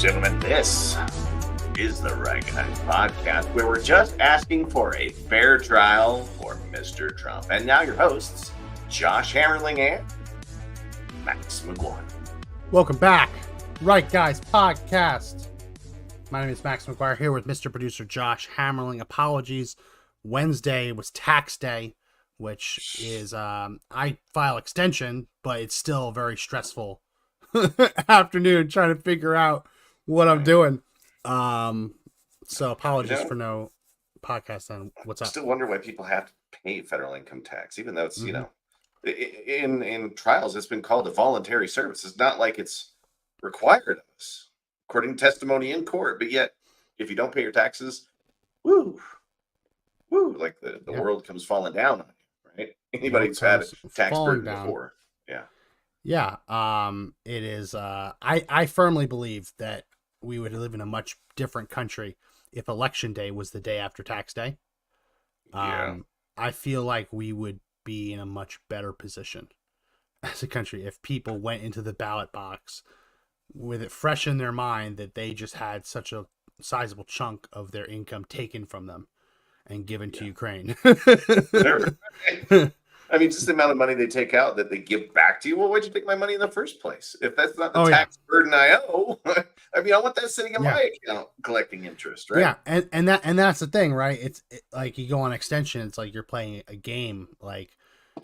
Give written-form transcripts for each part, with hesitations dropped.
Gentlemen, this is the Right Guy Podcast, where we're just asking for a fair trial for Mr. Trump. And now your hosts, Josh Hammerling and Max McGuire. Welcome back, Right Guys Podcast. My name is Max McGuire here with Mr. Producer Josh Hammerling. Apologies. Wednesday was tax day, which is, I file extension, but it's still very stressful afternoon trying to figure out what I'm doing. So apologies for no podcast on what's up. I still wonder why people have to pay federal income tax, even though it's, you know, in trials, it's been called a voluntary service. It's not like it's required of us, according to testimony in court. But yet, if you don't pay your taxes, like the world comes falling down on you, right? Anybody who's had a tax burden before. Yeah. It is, I firmly believe that we would live in a much different country if election day was the day after tax day. I feel like we would be in a much better position as a country if people went into the ballot box with it fresh in their mind that they just had such a sizable chunk of their income taken from them and given to Ukraine. I mean, just the amount of money they take out that they give back to you. Well, why'd you take my money in the first place? If that's not the tax burden I owe, I mean, I want that sitting in my account collecting interest, right? Yeah, and that's the thing, right? It's like you go on extension. It's like you're playing a game. Like,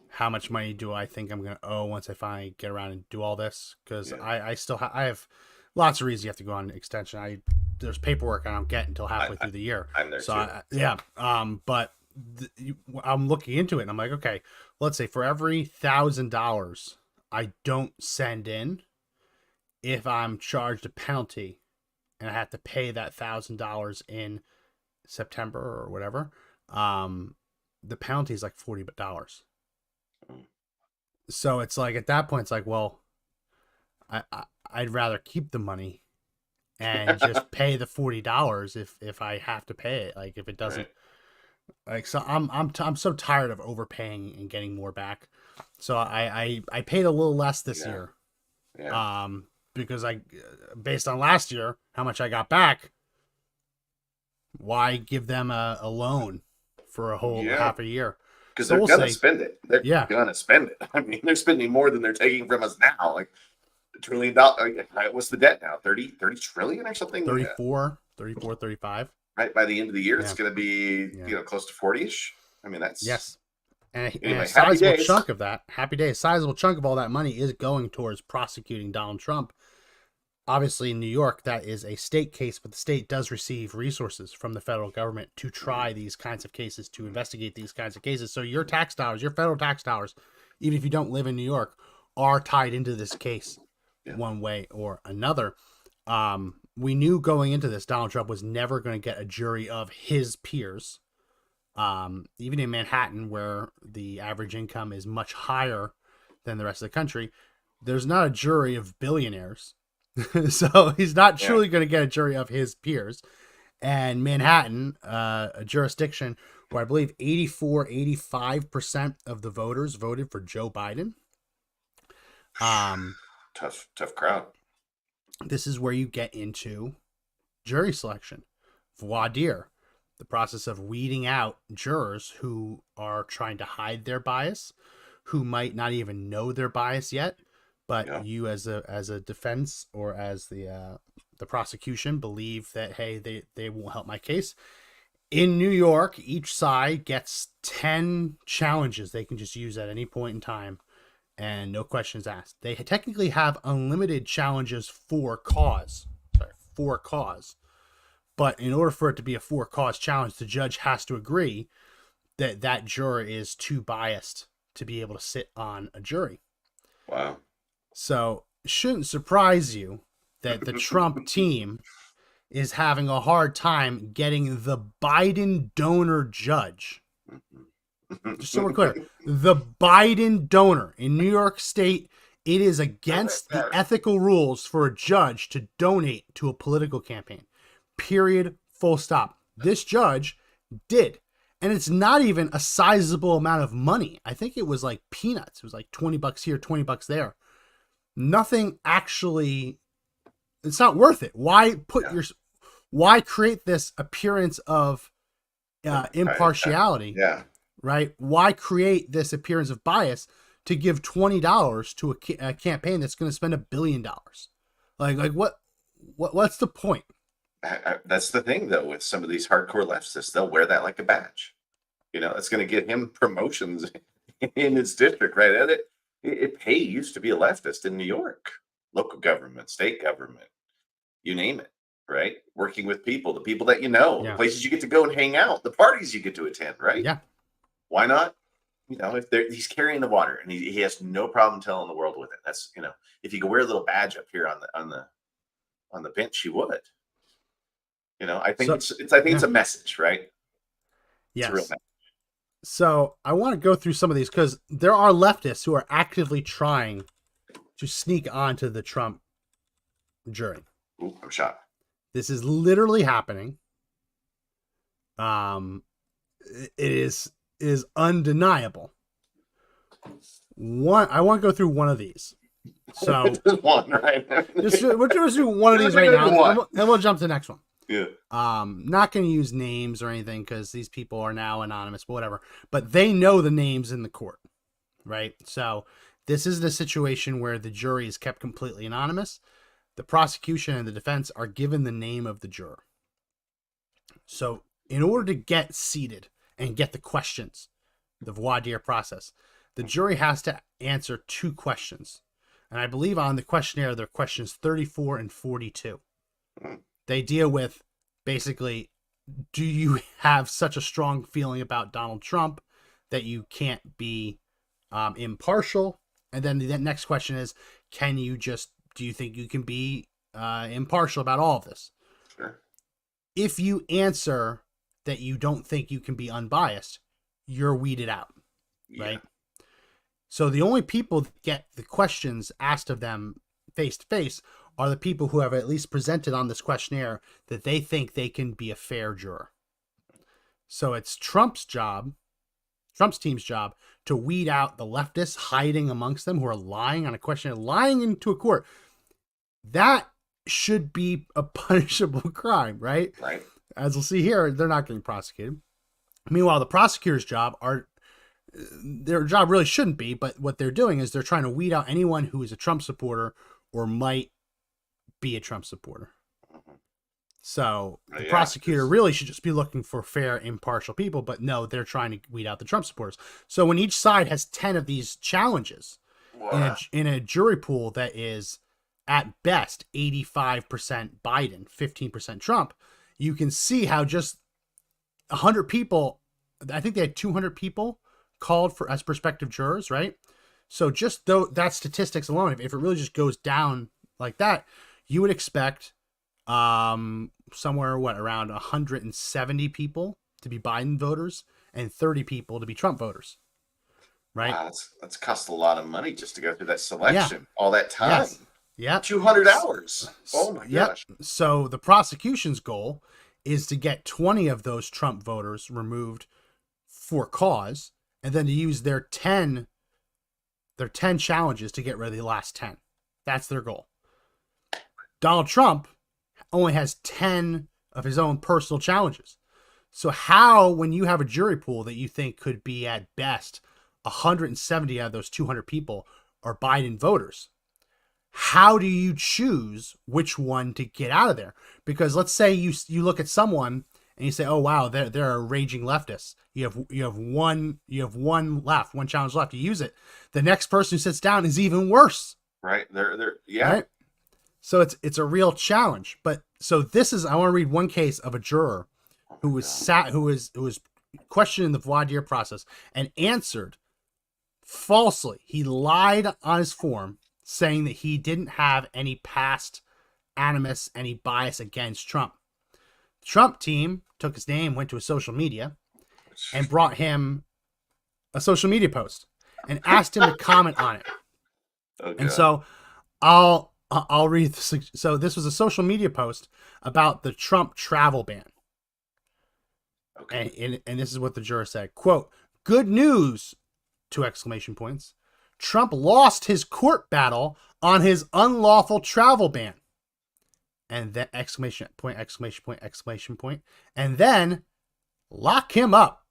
how much money do I think I'm going to owe once I finally get around and do all this? Because I still I have lots of reasons you have to go on extension. There's paperwork I don't get until halfway through the year. I'm there too. But I'm looking into it and I'm like, okay, let's say for every $1,000 I don't send in, if I'm charged a penalty and I have to pay that $1,000 in September or whatever, the penalty is like $40. So it's like, at that point, it's like, well, I'd rather keep the money and just pay the $40 if I have to pay it. Like, if it doesn't, like, so I'm so tired of overpaying and getting more back. So I paid a little less this year. Because based on last year, how much I got back, why give them a loan for a whole half a year? Because they're going to spend it. They're going to spend it. I mean, they're spending more than they're taking from us now. Like $1 trillion. What's the debt now? 30 trillion or something? 34, 35. Right. By the end of the year, it's going to be, close to 40-ish. I mean, that's... Yes. And a sizable chunk of that, a sizable chunk of all that money is going towards prosecuting Donald Trump. Obviously, in New York, that is a state case, but the state does receive resources from the federal government to try these kinds of cases, to investigate these kinds of cases. So your tax dollars, your federal tax dollars, even if you don't live in New York, are tied into this case one way or another. We knew going into this, Donald Trump was never going to get a jury of his peers. Even in Manhattan, where the average income is much higher than the rest of the country, there's not a jury of billionaires. So he's not truly going to get a jury of his peers. And Manhattan, a jurisdiction where I believe 85% of the voters voted for Joe Biden. Tough crowd. This is where you get into jury selection, voir dire, the process of weeding out jurors who are trying to hide their bias, who might not even know their bias yet, but you as a defense or as the prosecution believe that, hey, they won't help my case. In New York, each side gets 10 challenges they can just use at any point in time, and no questions asked. They technically have unlimited challenges for cause. But in order for it to be a for-cause challenge, the judge has to agree that that juror is too biased to be able to sit on a jury. Wow. So it shouldn't surprise you that the Trump team is having a hard time getting the Biden donor judge. Just so we're clear, the Biden donor in New York State, it is against the ethical rules for a judge to donate to a political campaign. Period. Full stop. This judge did. And it's not even a sizable amount of money. I think it was like peanuts. It was like $20 here, $20 there. Nothing actually It's not worth it. Why create this appearance of impartiality? Yeah. Right? Why create this appearance of bias to give $20 to a campaign that's going to spend $1 billion? Like what's the point? That's the thing, though, with some of these hardcore leftists. They'll wear that like a badge. It's going to get him promotions in his district, right? It pays to be a leftist in New York, local government, state government, you name it, right? Working with people, the people that the places you get to go and hang out, the parties you get to attend, right? Yeah. Why not? If he's carrying the water and he has no problem telling the world with it. That's if you could wear a little badge up here on the bench, you would. I think it's a message, right? Yes. It's a real message. So I want to go through some of these because there are leftists who are actively trying to sneak onto the Trump jury. Ooh, I'm shocked. This is literally happening. It is undeniable. I want to go through one of these. So one, right? we'll just do one of these right now, and we'll jump to the next one. Yeah. Not going to use names or anything because these people are now anonymous, but whatever. But they know the names in the court, right? So this is the situation where the jury is kept completely anonymous. The prosecution and the defense are given the name of the juror. So in order to get seated and get the questions, the voir dire process, the jury has to answer 2 questions. And I believe on the questionnaire, they're questions 34 and 42. They deal with basically, do you have such a strong feeling about Donald Trump that you can't be impartial? And then the next question is, do you think you can be impartial about all of this? Sure. If you answer that you don't think you can be unbiased, you're weeded out, right? So the only people that get the questions asked of them face to face are the people who have at least presented on this questionnaire that they think they can be a fair juror. So it's Trump's team's job to weed out the leftists hiding amongst them who are lying on a questionnaire, lying into a court. That should be a punishable crime, right? Right. As we'll see here, they're not getting prosecuted. Meanwhile, the prosecutor's their job really shouldn't be, but what they're doing is they're trying to weed out anyone who is a Trump supporter or might be a Trump supporter. So the prosecutor really should just be looking for fair, impartial people, but no, they're trying to weed out the Trump supporters. So when each side has 10 of these challenges in a jury pool that is at best 85% Biden, 15% Trump, you can see how just 100 people, I think they had 200 people called for as prospective jurors, right? So just though that statistics alone, if it really just goes down like that, you would expect somewhere around 170 people to be Biden voters and 30 people to be Trump voters, right? Wow, that's cost a lot of money just to go through that selection, all that time. Yes. Yeah, 200 hours. Oh my gosh. So the prosecution's goal is to get 20 of those Trump voters removed for cause, and then to use their 10 challenges to get rid of the last 10. That's their goal. Donald Trump only has 10 of his own personal challenges. So how, when you have a jury pool that you think could be at best 170 out of those 200 people are Biden voters, how do you choose which one to get out of there? Because let's say you look at someone and you say, "Oh wow, they're a raging leftist." You have one challenge left. You use it. The next person who sits down is even worse. Right. They're Right? So it's a real challenge. But so this is, I want to read one case of a juror who was questioned in the voir dire process and answered falsely. He lied on his form, saying that he didn't have any past animus, any bias against Trump. The Trump team took his name, went to his social media, and brought him a social media post and asked him to comment on it. Okay. And so I'll read this. So this was a social media post about the Trump travel ban. Okay. And this is what the juror said, quote, "Good news, 2 exclamation points. Trump lost his court battle on his unlawful travel ban. and then exclamation point, exclamation point, exclamation point, and then lock him up.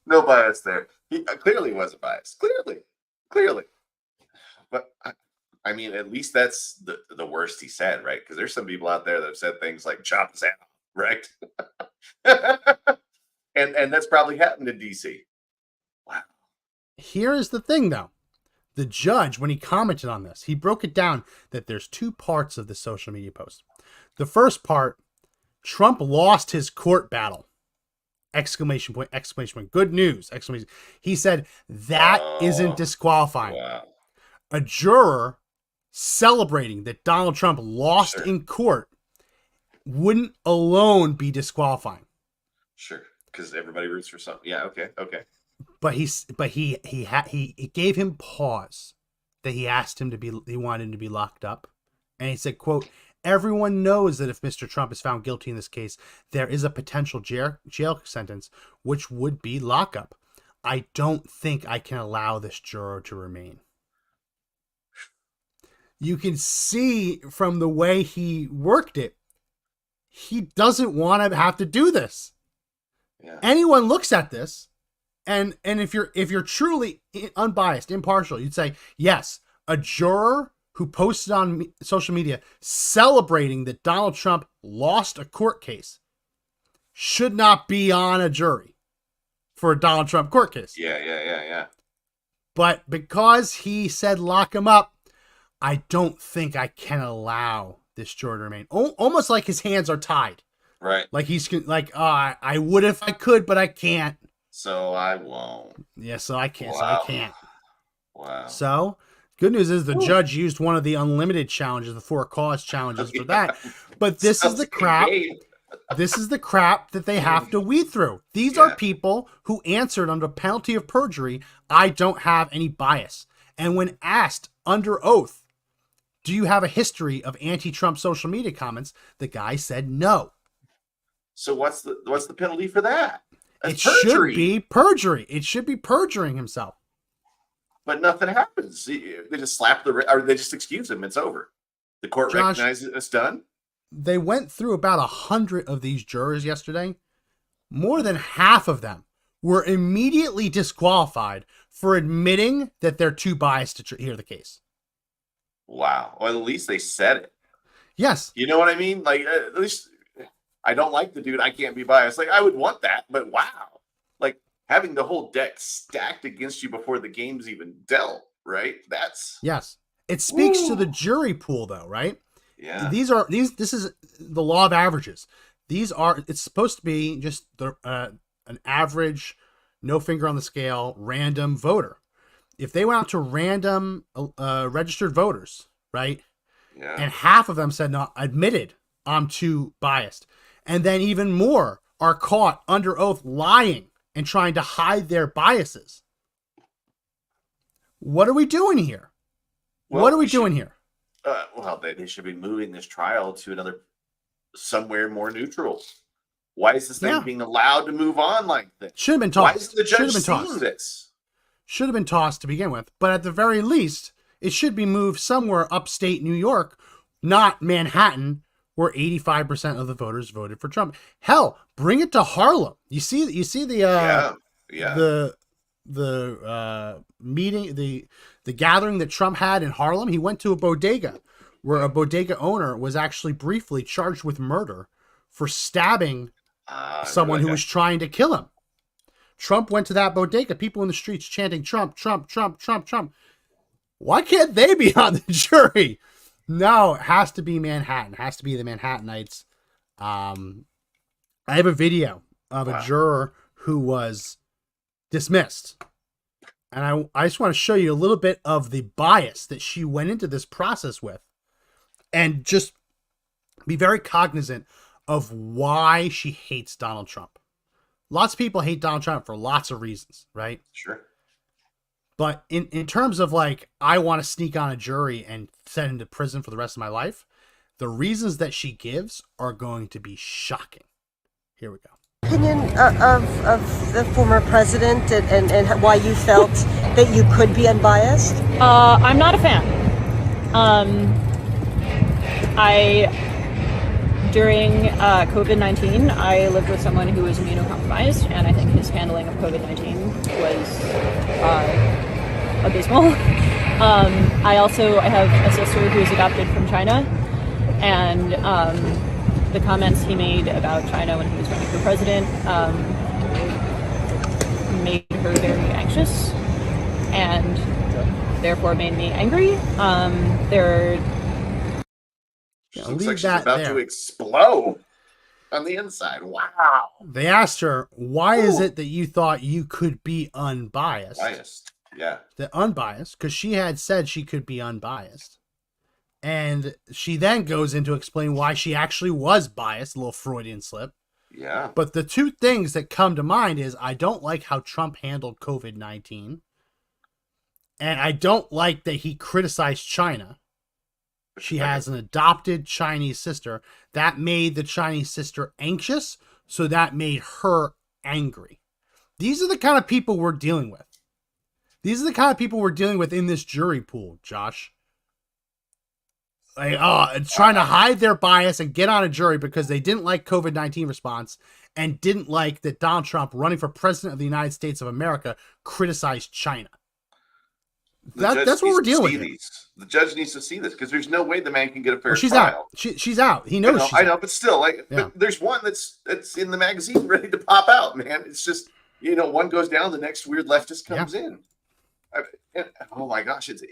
No bias there. He clearly wasn't biased. Clearly. But I mean, at least that's the worst he said, right? Because there's some people out there that have said things like "chop his head off," right? and that's probably happened in DC. Wow. Here is the thing, though. The judge, when he commented on this, he broke it down that there's two parts of the social media post. The first part, Trump lost his court battle. Exclamation point, exclamation point. Good news. Exclamation. He said that isn't disqualifying. Wow. A juror celebrating that Donald Trump lost in court wouldn't alone be disqualifying. Sure, because everybody roots for something. Yeah, okay. But he gave him pause that he wanted him to be locked up, and he said, "quote Everyone knows that if Mr. Trump is found guilty in this case, there is a potential jail sentence, which would be lockup. I don't think I can allow this juror to remain." You can see from the way he worked it, he doesn't want to have to do this. Yeah. Anyone looks at this, and if you're truly unbiased, impartial, you'd say, yes, a juror who posted on social media celebrating that Donald Trump lost a court case should not be on a jury for a Donald Trump court case. Yeah. But because he said lock him up, I don't think I can allow this juror to remain. Almost like his hands are tied. Right. Like he's like, I would if I could, but I can't. So I won't. Yeah, so I can't. Wow. So I can't. Wow. So good news is the judge used one of the unlimited challenges, the 4 cause challenges for that. But this is the crap. This is the crap that they have to weed through. These are people who answered under penalty of perjury, I don't have any bias. And when asked under oath, do you have a history of anti-Trump social media comments? The guy said no. So what's the penalty for that? That's perjury. Should be perjury. It should be perjuring himself. But nothing happens. They just slap or they just excuse him. It's over. The court recognizes it's done. They went through about 100 of these jurors yesterday. More than half of them were immediately disqualified for admitting that they're too biased to hear the case. Wow. Well, at least they said it. Yes. You know what I mean? Like, at least I don't like the dude. I can't be biased. Like, I would want that, but wow. Like, having the whole deck stacked against you before the game's even dealt, right? That's... Yes. It speaks to the jury pool, though, right? Yeah. This is the law of averages. It's supposed to be just an average, no finger on the scale, random voter. If they went out to random registered voters, right? Yeah. And half of them said, no, admitted I'm too biased. And then even more are caught under oath lying and trying to hide their biases. What are we doing here? Well, what are we doing here? Well, they should be moving this trial to somewhere more neutral. Why is this thing being allowed to move on like this? Should have been tossed. Why is the judge seeing this? Should have been tossed to begin with. But at the very least, it should be moved somewhere upstate New York, not Manhattan, where 85% of the voters voted for Trump. Hell, bring it to Harlem. You see the meeting, the gathering that Trump had in Harlem. He went to a bodega where a bodega owner was actually briefly charged with murder for stabbing someone who was trying to kill him. Trump went to that bodega, people in the streets chanting Trump, Trump, Trump, Trump, Trump. Why can't they be on the jury? No, it has to be Manhattan. It has to be the Manhattanites. I have a video of a juror who was dismissed. And I just want to show you a little bit of the bias that she went into this process with. And just be very cognizant of why she hates Donald Trump. Lots of people hate Donald Trump for lots of reasons, right? Sure. But in terms of I want to sneak on a jury and send into prison for the rest of my life, the reasons that she gives are going to be shocking. Here we go. Opinion of the former president and why you felt that you could be unbiased? I'm not a fan. During COVID-19, I lived with someone who was immunocompromised, and I think his handling of COVID-19 was abysmal. I have a sister who is adopted from China, and the comments he made about China when he was running for president made her very anxious, and therefore made me angry. She looks like she's about to explode on the inside. Wow. They asked her, why is it that you thought you could be unbiased? Biased, yeah. The unbiased, because she had said she could be unbiased. And she then goes into explain why she actually was biased, a little Freudian slip. Yeah. But the two things that come to mind is I don't like how Trump handled COVID-19. And I don't like that he criticized China. She has an adopted Chinese sister. That made the Chinese sister anxious, so that made her angry. These are the kind of people we're dealing with. These are the kind of people we're dealing with in this jury pool, Josh. Like, trying to hide their bias and get on a jury because they didn't like COVID-19 response and didn't like that Donald Trump, running for president of the United States of America, criticized China. That's what we're dealing with. The judge needs to see this because there's no way the man can get a fair she's trial. Out. She's out. He knows. I know, but still, but there's one that's in the magazine ready to pop out, man. It's just one goes down, the next weird leftist comes in. Oh my gosh, the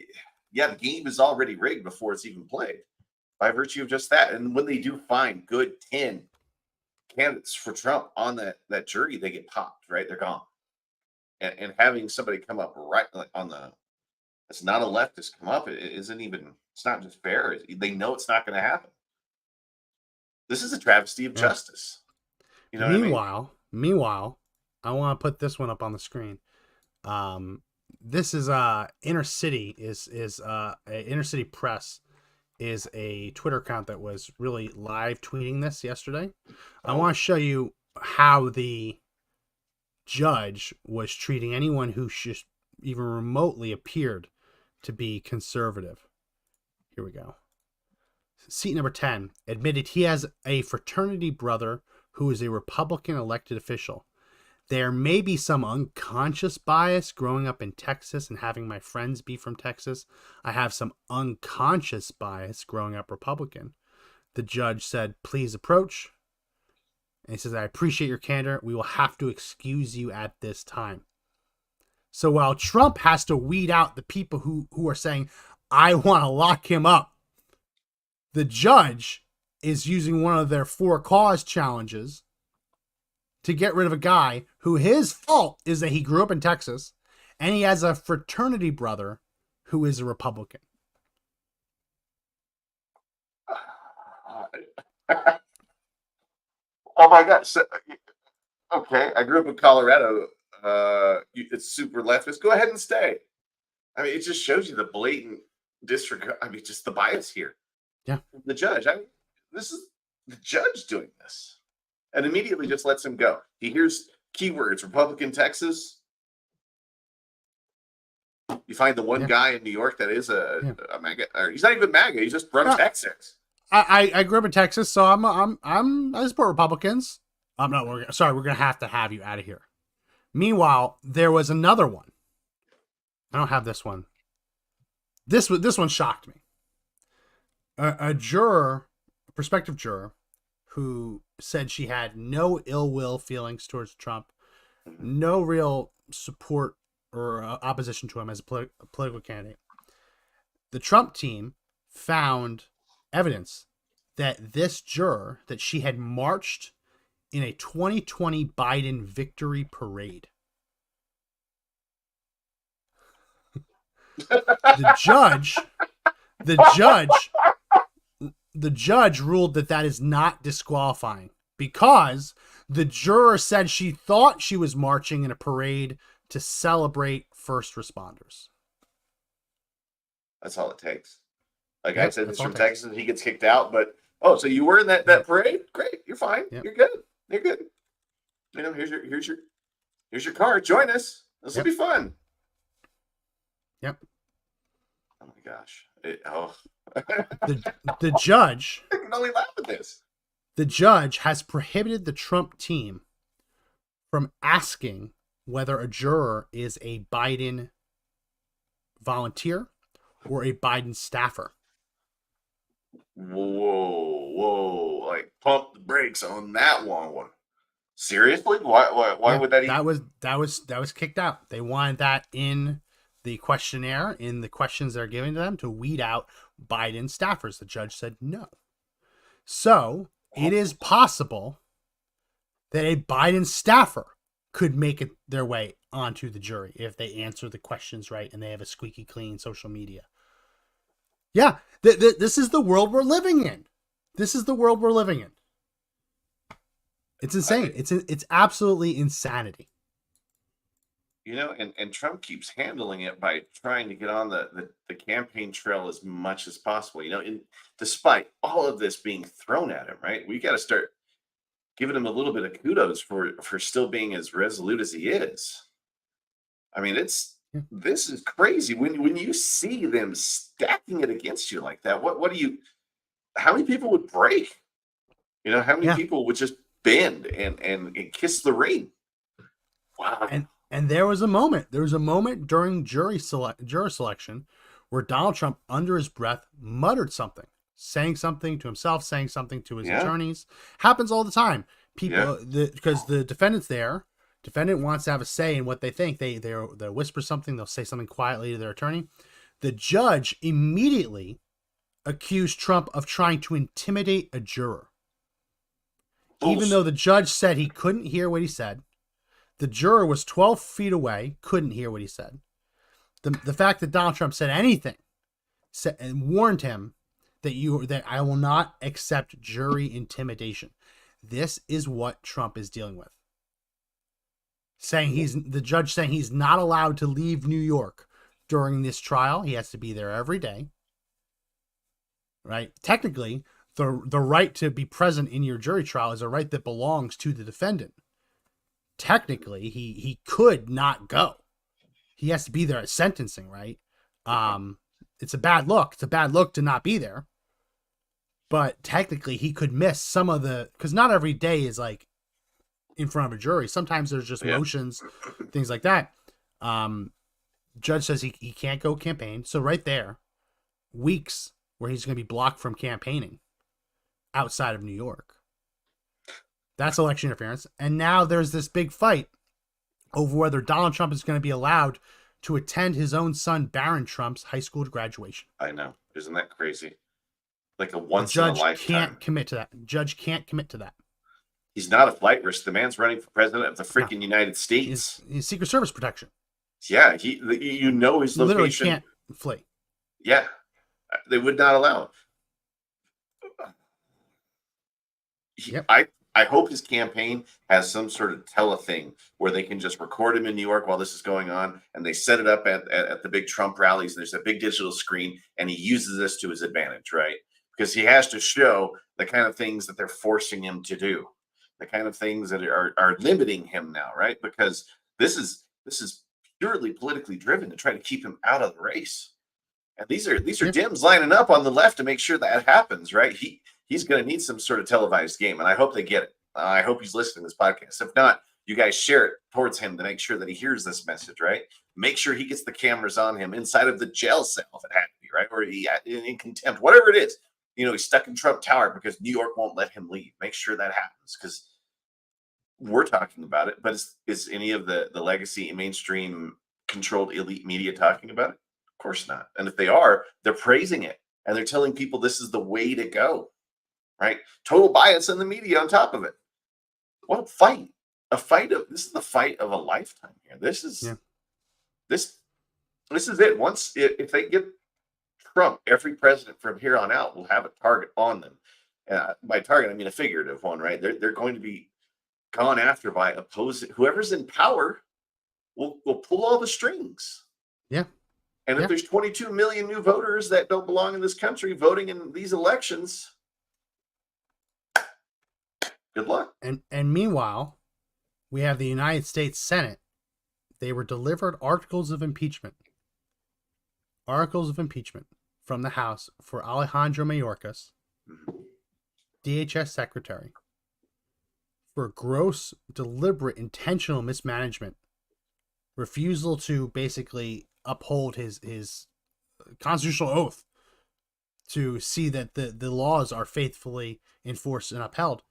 game is already rigged before it's even played by virtue of just that. And when they do find good 10 candidates for Trump on that jury, they get popped, right? They're gone. And having somebody come up right on it's not a leftist come up. It's not just fair. They know it's not going to happen. This is a travesty of justice. You know Meanwhile, I want to put this one up on the screen. This is Inner City Inner City Press is a Twitter account that was really live tweeting this yesterday. I want to show you how the judge was treating anyone who just even remotely appeared to be conservative. Here we go. Seat number 10 admitted he has a fraternity brother who is a Republican elected official. There may be some unconscious bias growing up in Texas and having my friends be from Texas. I have some unconscious bias growing up Republican. The judge said, please approach. And he says, I appreciate your candor. We will have to excuse you at this time. So while Trump has to weed out the people who are saying, I want to lock him up, the judge is using one of their 4 cause challenges to get rid of a guy who his fault is that he grew up in Texas and he has a fraternity brother who is a Republican. Oh my God. So, okay. I grew up in Colorado. It's super leftist. Go ahead and stay. I mean, it just shows you the blatant disregard. I mean, just the bias here. Yeah. The judge. This is the judge doing this. And immediately just lets him go. He hears keywords, Republican Texas. You find the one guy in New York that is a MAGA, or he's not even MAGA. He's just from Texas. I grew up in Texas, so I support Republicans. We're gonna have to have you out of here. Meanwhile, there was another one. I don't have this one. This one shocked me. A prospective juror, who said she had no ill will feelings towards Trump, no real support or opposition to him as a political candidate. The Trump team found evidence that this juror, that she had marched in a 2020 Biden victory parade. The judge ruled that is not disqualifying because the juror said she thought she was marching in a parade to celebrate first responders. That's all it takes. Like I said, it's from Texas. He gets kicked out, but so you were in that parade? Great, you're fine. Yep. You're good. You're good. Here's your card. Join us. This will be fun. Yep. Oh my gosh. The judge I can only laugh at this. The judge has prohibited the Trump team from asking whether a juror is a Biden volunteer or a Biden staffer. Whoa. Like, pump the brakes on that one. Seriously? Why would that even... That was kicked out. They wanted that in the questionnaire, in the questions they're giving to them, to weed out Biden staffers. The judge said no. So it is possible that a Biden staffer could make it their way onto the jury if they answer the questions right and they have a squeaky clean social media. Yeah, this is the world we're living in. This is the world we're living in. It's insane. It's absolutely insanity. You know, and Trump keeps handling it by trying to get on the campaign trail as much as possible. You know, despite all of this being thrown at him, right? We got to start giving him a little bit of kudos for still being as resolute as he is. I mean, this is crazy. When you see them stacking it against you like that, how many people would break? You know, how many people would just bend and kiss the ring? Wow. And there was a moment during juror selection where Donald Trump, under his breath, muttered something, saying something to himself, saying something to his attorneys. Happens all the time. People, because the defendant wants to have a say in what they think. They'll whisper something. They'll say something quietly to their attorney. The judge immediately accused Trump of trying to intimidate a juror. Even though the judge said he couldn't hear what he said. The juror was 12 feet away, couldn't hear what he said. The fact that Donald Trump said anything and warned him that I will not accept jury intimidation. This is what Trump is dealing with. The judge saying he's not allowed to leave New York during this trial. He has to be there every day. Right? Technically, the right to be present in your jury trial is a right that belongs to the defendant. Technically, he could not go. He has to be there at sentencing, right? It's a bad look. It's a bad look to not be there. But technically, he could miss some of because not every day is like in front of a jury. Sometimes there's just motions, things like that. Judge says he can't go campaign. So right there, weeks where he's going to be blocked from campaigning outside of New York. That's election interference. And now there's this big fight over whether Donald Trump is going to be allowed to attend his own son, Barron Trump's high school graduation. I know. Isn't that crazy? Like a once in a lifetime. Judge can't commit to that. Judge can't commit to that. He's not a flight risk. The man's running for president of the freaking United States. He's Secret Service protection. Yeah. His location. Literally can't flee. Yeah. They would not allow him. I hope his campaign has some sort of thing where they can just record him in New York while this is going on, and they set it up at the big Trump rallies. And there's a big digital screen, and he uses this to his advantage, right? Because he has to show the kind of things that they're forcing him to do, the kind of things that are limiting him now, right? Because this is purely politically driven to try to keep him out of the race. And these are Dems lining up on the left to make sure that happens, right? He's going to need some sort of televised game, and I hope they get it. I hope he's listening to this podcast. If not, you guys share it towards him to make sure that he hears this message, right? Make sure he gets the cameras on him inside of the jail cell if it had to be, right? Or he in contempt, whatever it is. You know, he's stuck in Trump Tower because New York won't let him leave. Make sure that happens, because we're talking about it, but is any of the legacy mainstream controlled elite media talking about it? Of course not. And if they are, they're praising it, and they're telling people this is the way to go. Right? Total bias in the media on top of it. What a fight. This is the fight of a lifetime here. This is it. Once if they get Trump, every president from here on out will have a target on them. By target, I mean a figurative one, right? They're going to be gone after by opposing whoever's in power will pull all the strings. Yeah. And if there's 22 million new voters that don't belong in this country voting in these elections, good luck. And meanwhile, we have the United States Senate. They were delivered articles of impeachment from the House for Alejandro Mayorkas, DHS Secretary, for gross, deliberate, intentional mismanagement, refusal to basically uphold his constitutional oath to see that the laws are faithfully enforced and upheld.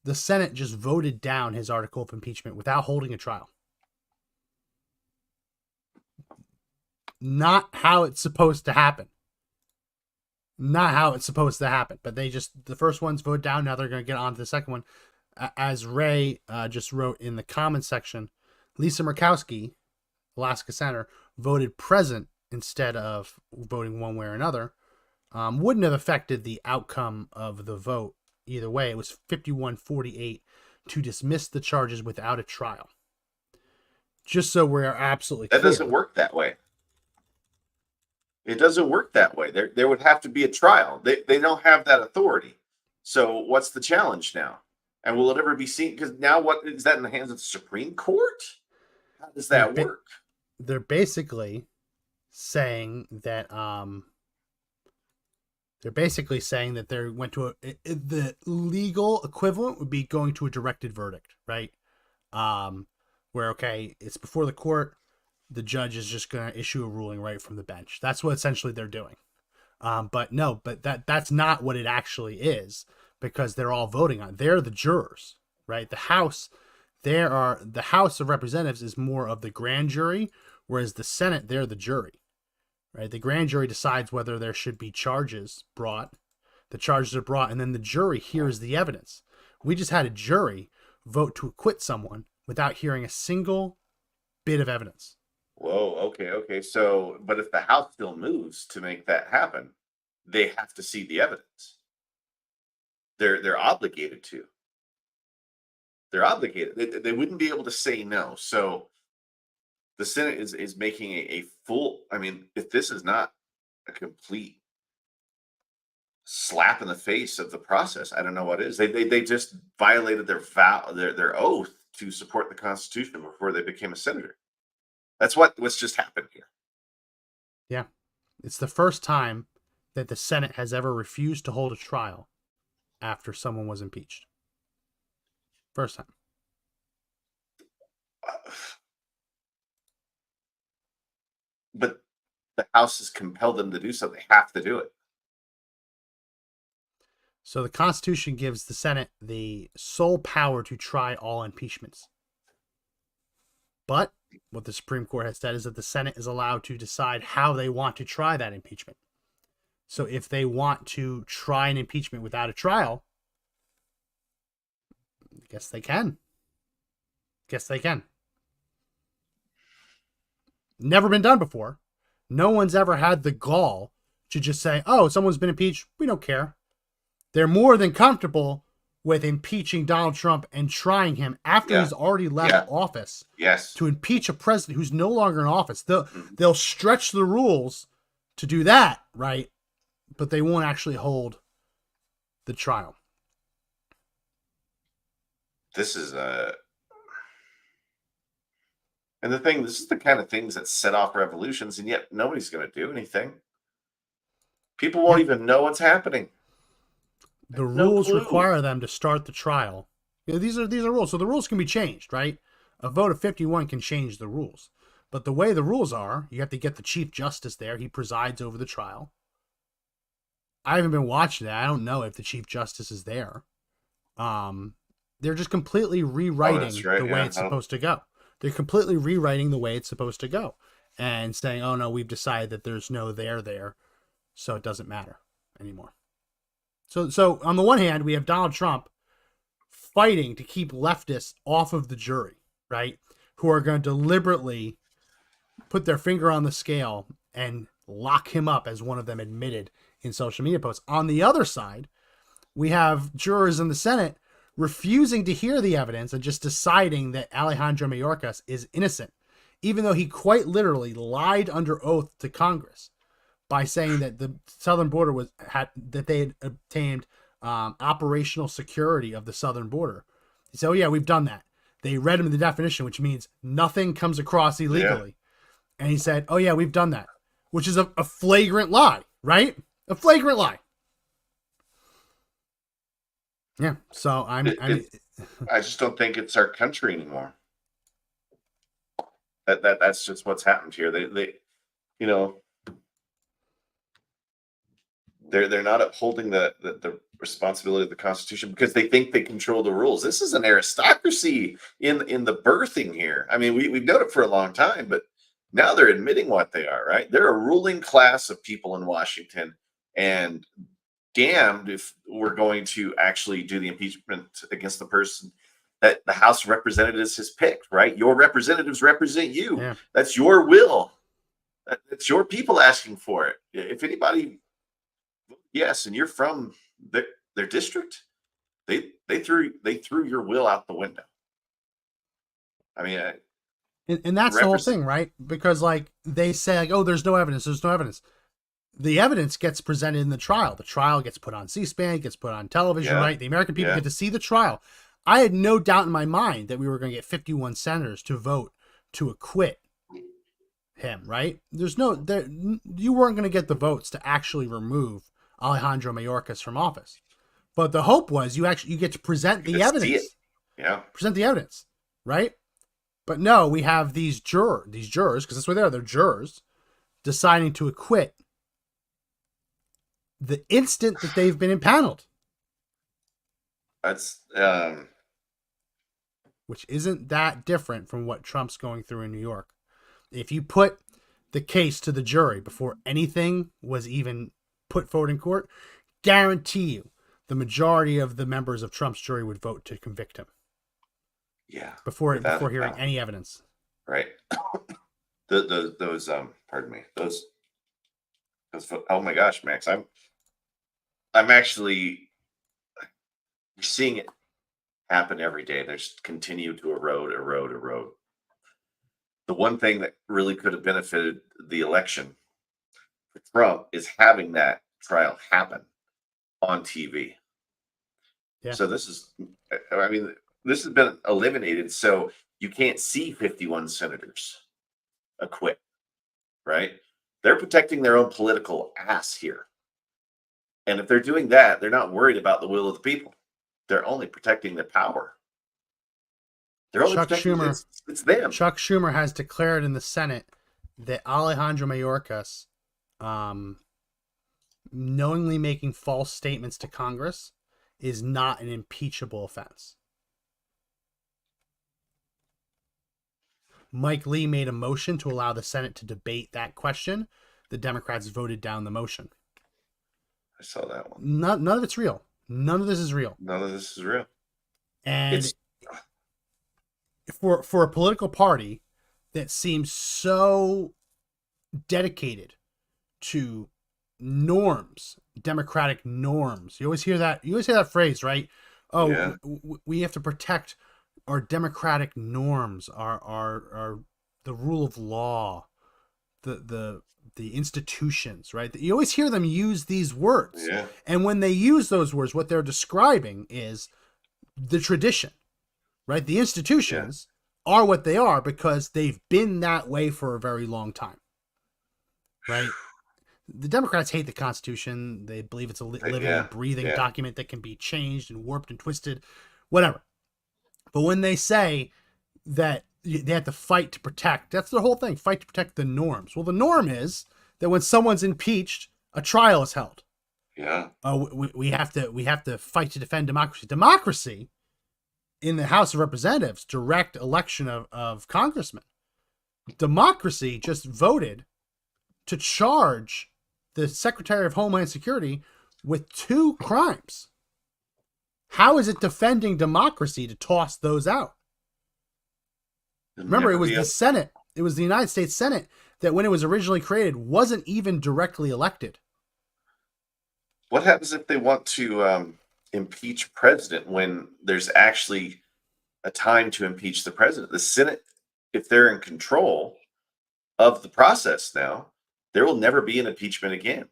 The Senate just voted down his article of impeachment without holding a trial. Not how it's supposed to happen. Not how it's supposed to happen. But the first one's voted down. Now they're going to get on to the second one. As Ray just wrote in the comments section, Lisa Murkowski, Alaska Senator, voted present instead of voting one way or another. Wouldn't have affected the outcome of the vote either way. It was 51-48 to dismiss the charges without a trial. Just so we're absolutely clear. That doesn't work that way. It doesn't work that way. There would have to be a trial. They don't have that authority. So what's the challenge now? And will it ever be seen? Because now what is that in the hands of the Supreme Court? How does that work? They're basically saying that they went to the legal equivalent would be going to a directed verdict, right? Where, okay, it's before the court, the judge is just going to issue a ruling right from the bench. That's what essentially they're doing. But that's not what it actually is, because they're all voting on it. They're the jurors, right? The House of Representatives is more of the grand jury, whereas the Senate, they're the jury, right? The grand jury decides whether there should be charges brought. The charges are brought, and then the jury hears the evidence. We just had a jury vote to acquit someone without hearing a single bit of evidence. Whoa, okay. So, but if the House still moves to make that happen, they have to see the evidence. They're obligated to. They're obligated. They wouldn't be able to say no. So the Senate is making a full, I mean, if this is not a complete slap in the face of the process, I don't know what is. They just violated their oath to support the Constitution before they became a senator. That's what's just happened here. Yeah. It's the first time that the Senate has ever refused to hold a trial after someone was impeached. First time. But the House has compelled them to do so. They have to do it. So the Constitution gives the Senate the sole power to try all impeachments. But what the Supreme Court has said is that the Senate is allowed to decide how they want to try that impeachment. So if they want to try an impeachment without a trial, I guess they can. Never been done before. No one's ever had the gall to just say, oh, someone's been impeached. We don't care. They're more than comfortable with impeaching Donald Trump and trying him after he's already left office. Yes. To impeach a president who's no longer in office. They'll stretch the rules to do that, right? But they won't actually hold the trial. This is and the thing, this is the kind of things that set off revolutions, and yet nobody's going to do anything. People won't even know what's happening. The rules require them to start the trial. You know, these are rules. So the rules can be changed, right? A vote of 51 can change the rules. But the way the rules are, you have to get the Chief Justice there. He presides over the trial. I haven't been watching that. I don't know if the Chief Justice is there. They're just completely rewriting the way it's supposed to go. They're completely rewriting the way it's supposed to go. And saying, oh no, we've decided that there's no there, so it doesn't matter anymore. So on the one hand, we have Donald Trump fighting to keep leftists off of the jury, right? Who are going to deliberately put their finger on the scale and lock him up, as one of them admitted in social media posts. On the other side, we have jurors in the Senate refusing to hear the evidence and just deciding that Alejandro Mayorkas is innocent, even though he quite literally lied under oath to Congress by saying that the southern border that they had obtained operational security of the southern border. He said, oh yeah, we've done that. They read him the definition, which means nothing comes across illegally. Yeah. And he said, oh yeah, we've done that, which is a flagrant lie, right? A flagrant lie. Yeah. So I mean, I just don't think it's our country anymore. That's just what's happened here. They you know, they're not upholding the responsibility of the Constitution because they think they control the rules. This is an aristocracy in the birthing here. I mean, we've known it for a long time, but now they're admitting what they are, right? They're a ruling class of people in Washington, and damned if we're going to actually do the impeachment against the person that the House of Representatives has picked, right? Your representatives represent you. Yeah. That's your will. It's your people asking for it. If anybody, yes, and you're from their district, they threw your will out the window. I mean, and that's the whole thing, right? Because like they say, like, oh, there's no evidence. There's no evidence. The evidence gets presented in the trial. The trial gets put on C-SPAN, gets put on television, right? The American people get to see the trial. I had no doubt in my mind that we were going to get 51 senators to vote to acquit him, right? You weren't going to get the votes to actually remove Alejandro Mayorkas from office. But the hope was you get to present the evidence. Yeah. Present the evidence, right? But no, we have these jurors, because that's what they are. They're jurors deciding to acquit the instant that they've been impaneled. That's which isn't that different from what Trump's going through in New York. If you put the case to the jury before anything was even put forward in court, guarantee you the majority of the members of Trump's jury would vote to convict him. Yeah. Before hearing any evidence. Right. Those pardon me. Those oh my gosh, Max. I'm actually seeing it happen every day. There's continue to erode. The one thing that really could have benefited the election for Trump is having that trial happen on TV. Yeah. So this has been eliminated. So you can't see 51 senators acquit, right? They're protecting their own political ass here. And if they're doing that, they're not worried about the will of the people. They're only protecting their power. They're only protecting it's them. Chuck Schumer has declared in the Senate that Alejandro Mayorkas knowingly making false statements to Congress is not an impeachable offense. Mike Lee made a motion to allow the Senate to debate that question. The Democrats voted down the motion. I saw that one. None of it's real. None of this is real. None of this is real. And for a political party that seems so dedicated to norms, democratic norms. You always hear that phrase, right? Oh, yeah. We have to protect our democratic norms, our the rule of law, the institutions, right? You always hear them use these words. Yeah. And when they use those words, what they're describing is the tradition, right? The institutions are what they are because they've been that way for a very long time, right? The Democrats hate the Constitution. They believe it's a living and breathing document that can be changed and warped and twisted, whatever. But when they say that they have to fight to protect, that's the whole thing, fight to protect the norms. Well, the norm is that when someone's impeached, a trial is held. Yeah. We have to fight to defend democracy. Democracy in the House of Representatives, direct election of congressmen. Democracy just voted to charge the Secretary of Homeland Security with 2 crimes. How is it defending democracy to toss those out? Remember, it was the Senate. It was the United States Senate that when it was originally created wasn't even directly elected. What happens if they want to impeach president when there's actually a time to impeach the president? The Senate, if they're in control of the process now, there will never be an impeachment again.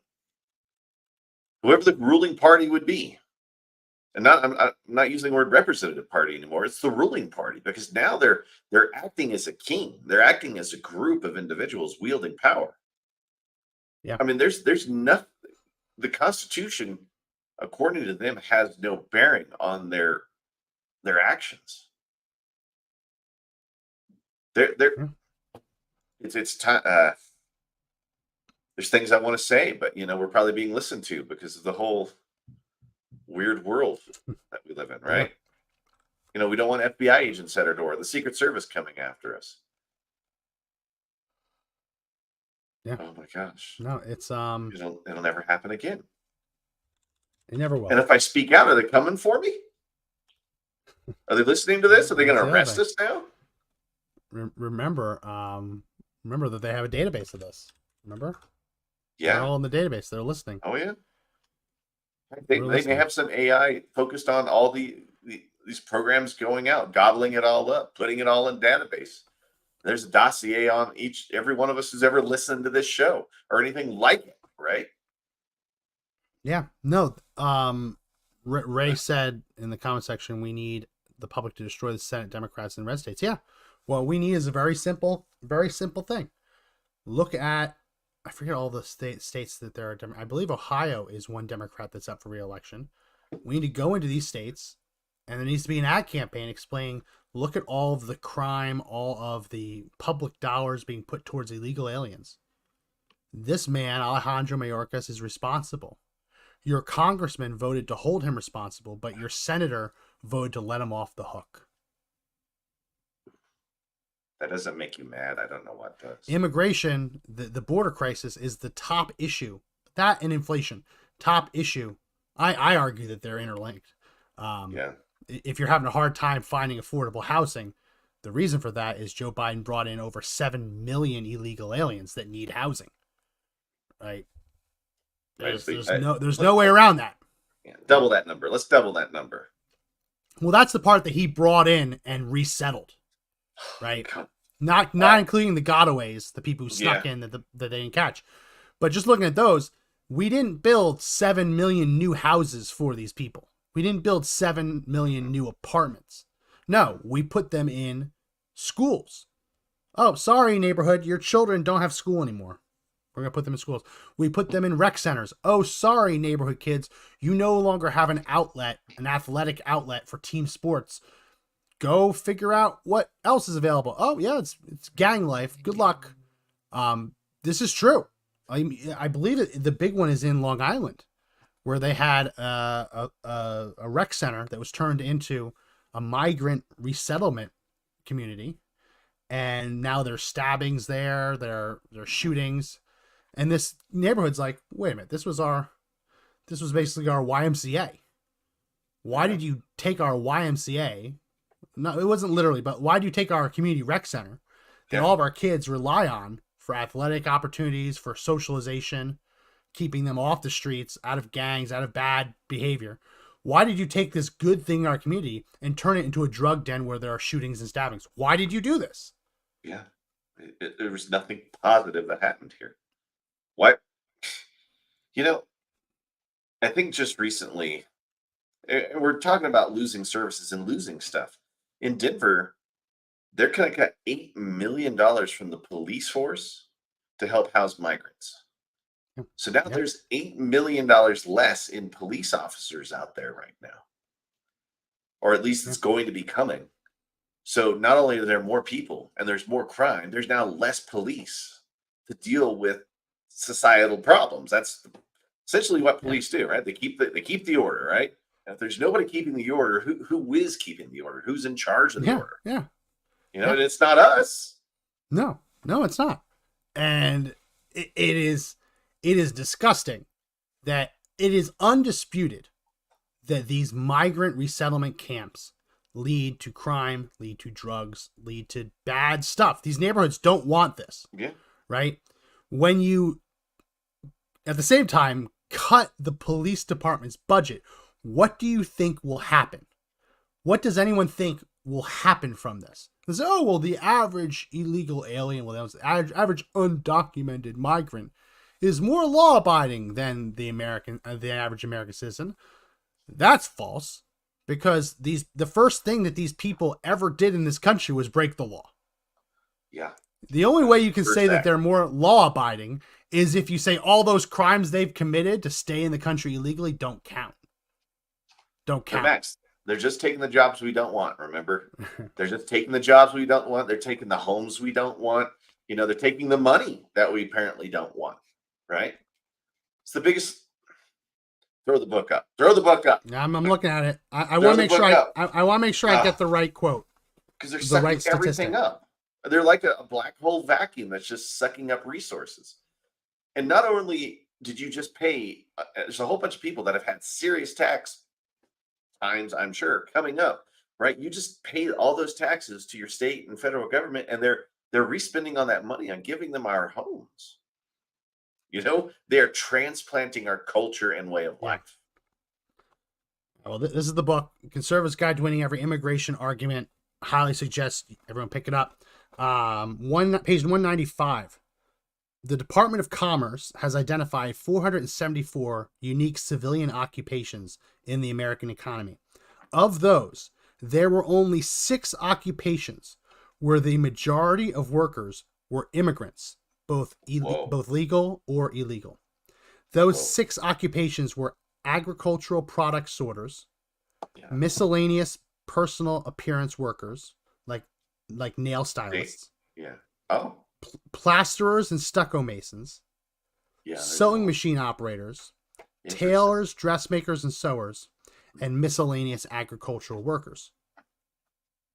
Whoever the ruling party would be. And I'm not using the word representative party anymore. It's the ruling party because now they're acting as a king. They're acting as a group of individuals wielding power. Yeah. I mean, there's nothing. the Constitution, according to them, has no bearing on their actions. They're it's time. There's things I want to say, but we're probably being listened to because of the whole weird world that we live in, right? We don't want FBI agents at our door, the Secret Service coming after us. Yeah. Oh my gosh. No, it's it'll never happen again. It never will. And if I speak out, are they coming for me? Are they listening to this? Are they going to arrest us now? Remember that they have a database of this. Remember? Yeah. They're all in the database. They're listening. Oh yeah. They may have some AI focused on all these programs going out, gobbling it all up, putting it all in database. There's a dossier on every one of us who's ever listened to this show or anything like it, right? Yeah. No. Ray said in the comment section, we need the public to destroy the Senate Democrats in red states. Yeah. What we need is a very simple thing. Look at, I forget all the states that there are. I believe Ohio is one Democrat that's up for re-election. We need to go into these states, and there needs to be an ad campaign explaining, look at all of the crime, all of the public dollars being put towards illegal aliens. This man, Alejandro Mayorkas, is responsible. Your congressman voted to hold him responsible, but your senator voted to let him off the hook. That doesn't make you mad. I don't know what does. Immigration, the border crisis is the top issue. That and inflation, top issue. I argue that they're interlinked. Yeah. If you're having a hard time finding affordable housing, the reason for that is Joe Biden brought in over 7 million illegal aliens that need housing. Right? There's no way around that. Yeah, double that number. Let's double that number. Well, that's the part that he brought in and resettled. Right? Not including the gotaways, the people who snuck in that they didn't catch. But just looking at those, we didn't build 7 million new houses for these people. We didn't build 7 million new apartments. No, we put them in schools. Oh, sorry, neighborhood, your children don't have school anymore. We're going to put them in schools. We put them in rec centers. Oh, sorry, neighborhood kids, you no longer have an outlet, an athletic outlet for team sports. Go figure out what else is available. Oh, yeah, it's gang life. Good luck. This is true. I believe the big one is in Long Island, where they had a rec center that was turned into a migrant resettlement community, and now there's stabbings there, there are shootings, and this neighborhood's like, wait a minute, this was basically our YMCA. Why did you take our YMCA? No, it wasn't literally, but why do you take our community rec center that all of our kids rely on for athletic opportunities, for socialization, keeping them off the streets, out of gangs, out of bad behavior? Why did you take this good thing in our community and turn it into a drug den where there are shootings and stabbings? Why did you do this? Yeah, there was nothing positive that happened here. What? I think just recently, we're talking about losing services and losing stuff. In Denver, they're going to cut $8 million from the police force to help house migrants. So now there's $8 million less in police officers out there right now. Or at least it's going to be coming. So not only are there more people and there's more crime, there's now less police to deal with societal problems. That's essentially what police do, right? They keep the order, right? And if there's nobody keeping the order, who is keeping the order? Who's in charge of the order? Yeah. And it's not us. No, it's not. And it is disgusting that it is undisputed that these migrant resettlement camps lead to crime, lead to drugs, lead to bad stuff. These neighborhoods don't want this. Yeah. Right? When you, at the same time, cut the police department's budget, what do you think will happen? What does anyone think will happen from this? They say, oh, well, the average illegal alien, the average undocumented migrant is more law-abiding than the average American citizen. That's false, because the first thing that these people ever did in this country was break the law. Yeah. The only way you can First say that act. they're more law-abiding is if you say all those crimes they've committed to stay in the country illegally don't count. Don't But count. Max, they're just taking the jobs we don't want, remember? They're just taking the jobs we don't want. They're taking the homes we don't want. They're taking the money that we apparently don't want, right? It's the biggest. Throw the book up. Throw the book up. I'm looking at it. I Throw want to the make sure book up. I want to make sure I get the right quote. Because they're The sucking right statistic. everything up. They're like a black hole vacuum that's just sucking up resources. And not only did you just pay, there's a whole bunch of people that have had serious tax times, I'm sure, coming up, right? You just paid all those taxes to your state and federal government, and they're respending on that money on giving them our homes. They're transplanting our culture and way of life. Well, this is the book, Conservatives' Guide to Winning Every Immigration Argument. Highly suggest everyone pick it up. Page 195. The Department of Commerce has identified 474 unique civilian occupations in the American economy. Of those, there were only 6 occupations where the majority of workers were immigrants, both legal or illegal. Those 6 occupations were agricultural product sorters, miscellaneous personal appearance workers, like nail stylists, plasterers and stucco masons, sewing machine operators, tailors, dressmakers, and sewers, and miscellaneous agricultural workers.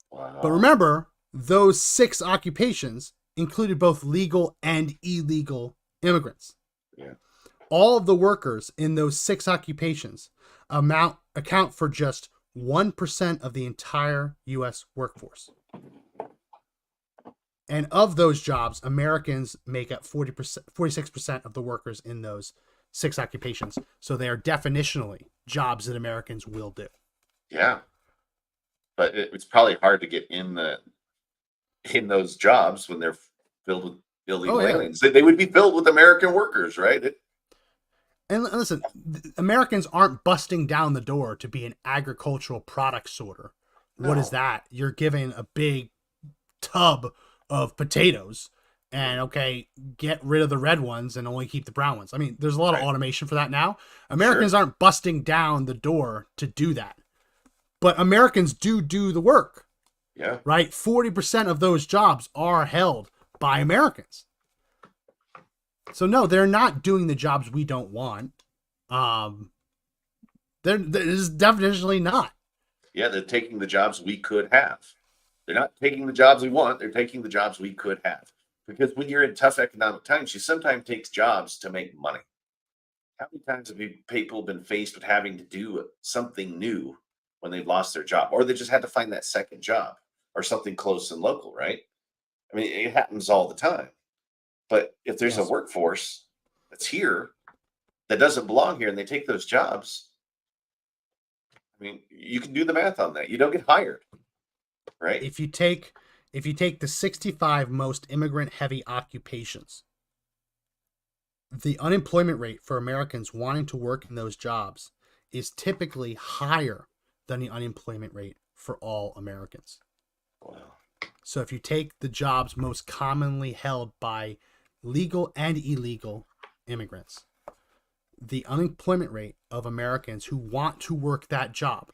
Wow. But remember, those 6 occupations included both legal and illegal immigrants. Yeah. All of the workers in those 6 occupations account for just 1% of the entire U.S. workforce. And of those jobs, Americans make up 46% of the workers in those 6 occupations. So they are definitionally jobs that Americans will do. Yeah. But it's probably hard to get in those jobs when they're filled with illegal aliens. They would be filled with American workers, right? And listen, Americans aren't busting down the door to be an agricultural product sorter. No. What is that? You're given a big tub of potatoes and get rid of the red ones and only keep the brown ones. I mean, there's a lot of automation for that now. Americans aren't busting down the door to do that. But Americans do the work. Yeah. Right? 40% of those jobs are held by Americans. So no, they're not doing the jobs we don't want. They're definitely not. Yeah, they're taking the jobs we could have. They're not taking the jobs we want. They're taking the jobs we could have. Because when you're in tough economic times, you sometimes take jobs to make money. How many times have people been faced with having to do something new when they've lost their job, or they just had to find that second job or something close and local, right? I mean, it happens all the time. But if there's a workforce that's here that doesn't belong here and they take those jobs, I mean, you can do the math on that. You don't get hired, right? If you take the 65 most immigrant heavy occupations, the unemployment rate for Americans wanting to work in those jobs is typically higher than the unemployment rate for all Americans. Wow. So if you take the jobs most commonly held by legal and illegal immigrants, the unemployment rate of Americans who want to work that job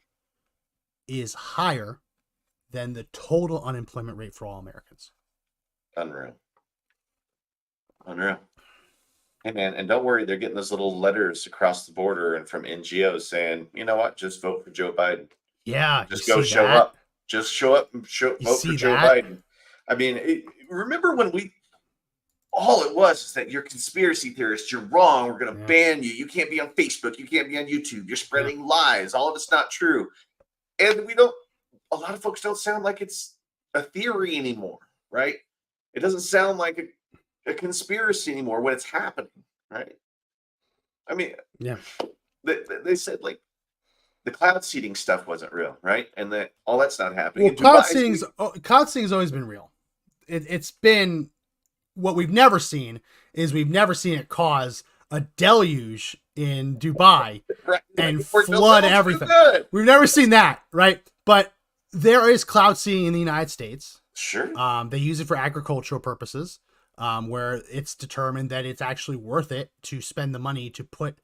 is higher than the total unemployment rate for all Americans. Unreal. Hey man, and don't worry, they're getting those little letters across the border and from NGOs saying, you know what, just vote for Joe Biden. Yeah, just go show up. Just show up and vote for Joe Biden. I mean, remember when all it was is that you're conspiracy theorists, you're wrong, we're going to ban you. You can't be on Facebook, you can't be on YouTube, you're spreading lies. All of it's not true. And a lot of folks don't sound like it's a theory anymore, right? It doesn't sound like a conspiracy anymore when it's happening, right? I mean, they said like the cloud seeding stuff wasn't real, right? And that all that's not happening. Well, cloud seeding's always been real. It's been, what we've never seen is it cause a deluge in Dubai and flood everything. We've never seen that, right? But there is cloud seeding in the United States. Sure. They use it for agricultural purposes, where it's determined that it's actually worth it to spend the money to put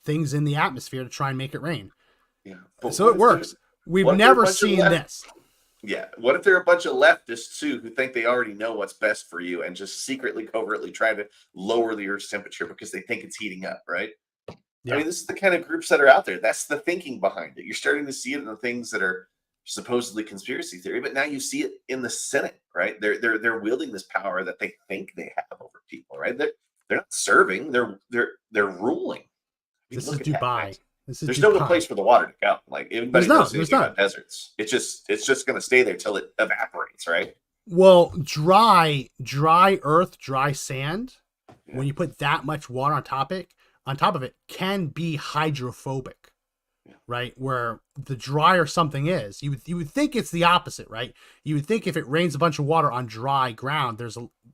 things in the atmosphere to try and make it rain. Yeah. But So it works. We've never seen this. Yeah. What if there are a bunch of leftists too who think they already know what's best for you and just secretly, covertly try to lower the Earth's temperature because they think it's heating up, right? Yeah. I mean, this is the kind of groups that are out there. That's the thinking behind it. You're starting to see it in the things that are supposedly conspiracy theory, but now you see it in the Senate, right? They're wielding this power that they think they have over people, right? They're not serving, they're ruling. I mean, This is Dubai. There's no place for the water to go. Like everybody knows anything about deserts. It's just going to stay there till it evaporates, right? Well, dry earth, dry sand. Yeah. When you put that much water on top of it, can be hydrophobic, right? Where the drier something is, you would think it's the opposite, right? You would think if it rains a bunch of water on dry ground,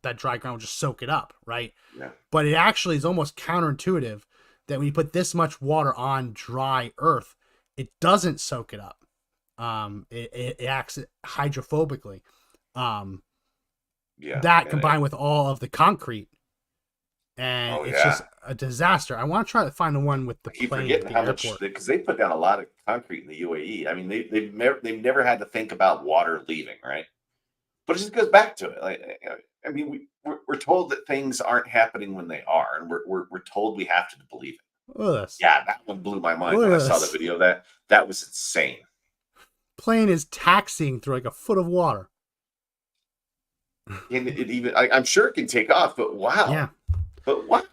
that dry ground will just soak it up, right? Yeah. But it actually is almost counterintuitive that when you put this much water on dry earth, it doesn't soak it up. It acts hydrophobically. That combined with all of the concrete, and it's just a disaster. I want to try to find the one with the plane at the airport, because they put down a lot of concrete in the UAE. I mean, they've never had to think about water leaving, right? But it just goes back to it. Like, I mean, we're told that things aren't happening when they are, and we're told we have to believe it. Look at this. Yeah, that one blew my mind when I saw the video. That was insane. Plane is taxiing through like a foot of water. And it even, I'm sure it can take off, but wow. Yeah. But what?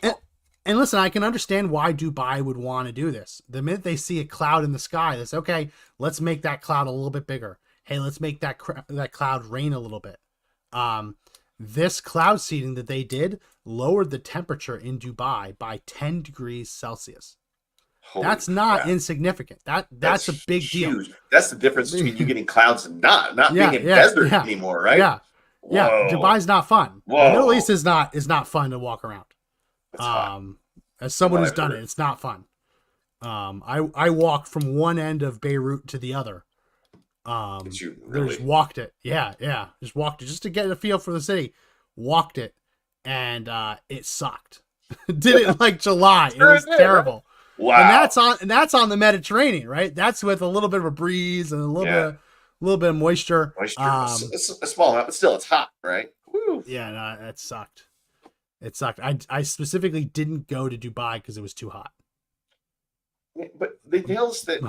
And listen, I can understand why Dubai would want to do this. The minute they see a cloud in the sky, they say, okay, let's make that cloud a little bit bigger. Hey, let's make that cloud rain a little bit. This cloud seeding that they did lowered the temperature in Dubai by 10 degrees Celsius. That's not insignificant. That's a big deal. That's the difference between you getting clouds and not being in desert anymore, right? Yeah. Whoa. Yeah, Dubai's not fun. Whoa. The Middle East is not fun to walk around. As someone who's done it, it's not fun. I walked from one end of Beirut to the other. Just walked it. Yeah. Just walked it just to get a feel for the city. Walked it, and it sucked. Did it in like July. It was terrible. Wow. And that's on the Mediterranean, right? That's with a little bit of a breeze and a little bit of moisture. It's a small amount, but still, it's hot, right? Woo. Yeah, no, it sucked. It sucked. I specifically didn't go to Dubai because it was too hot. Yeah, but they tell us that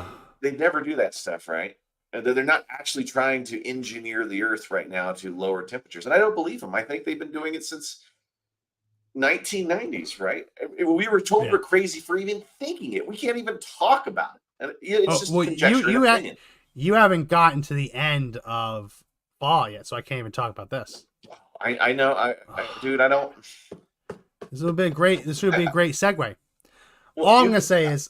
they never do that stuff, right? They're not actually trying to engineer the Earth right now to lower temperatures, and I don't believe them. I think they've been doing it since 1990s, right? We were told we're crazy for even thinking it. We can't even talk about it. And it's just conjecture and opinion. You haven't gotten to the end of fall yet, so I can't even talk about this. I know, dude. I don't. This would be a great segue. Well, all I'm gonna say is,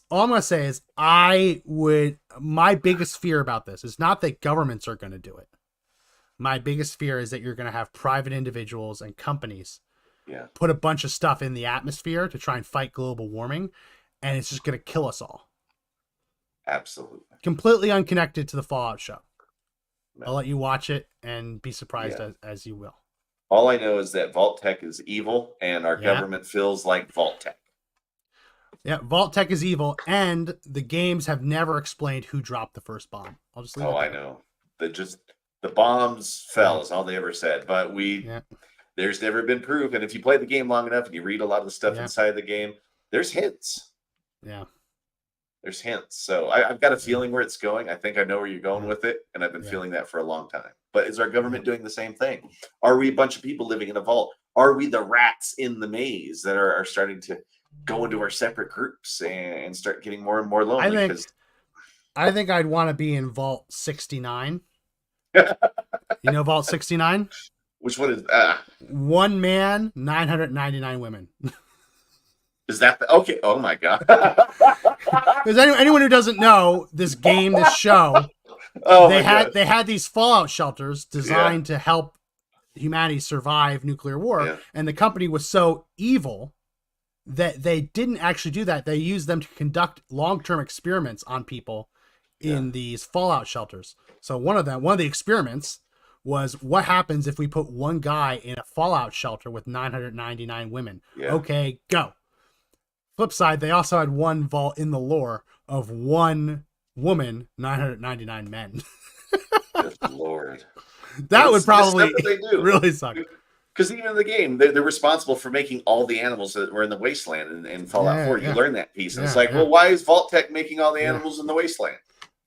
my biggest fear about this is not that governments are gonna do it. My biggest fear is that you're gonna have private individuals and companies put a bunch of stuff in the atmosphere to try and fight global warming, and it's just gonna kill us all. Absolutely. Completely unconnected to the Fallout show. No. I'll let you watch it and be surprised as you will. All I know is that Vault Tech is evil, and our government feels like Vault Tech. Yeah, Vault Tech is evil, and the games have never explained who dropped the first bomb. I'll just leave it there. I know. The bombs fell is all they ever said, but there's never been proof. And if you play the game long enough and you read a lot of the stuff inside the game, there's hints. Yeah. There's hints. So I've got a feeling where it's going. I think I know where you're going with it, and I've been feeling that for a long time. But is our government doing the same thing? Are we a bunch of people living in a vault? Are we the rats in the maze that are starting to go into our separate groups and start getting more and more lonely? I think I'd want to be in Vault 69. You know Vault 69? Which one is that? One man, 999 women. Is that okay? Oh my god! Because anyone who doesn't know this game, this show, they had these fallout shelters designed to help humanity survive nuclear war, and the company was so evil that they didn't actually do that. They used them to conduct long-term experiments on people in these fallout shelters. So one of the experiments was what happens if we put one guy in a fallout shelter with 999 women? Yeah. Okay, go. Flip side, they also had one vault in the lore of one woman, 999 men. Good Lord. That would probably they do. really suck. Because even in the game, they're responsible for making all the animals that were in the wasteland in Fallout 4. You learn that piece. And it's like, well, why is Vault Tech making all the animals in the wasteland?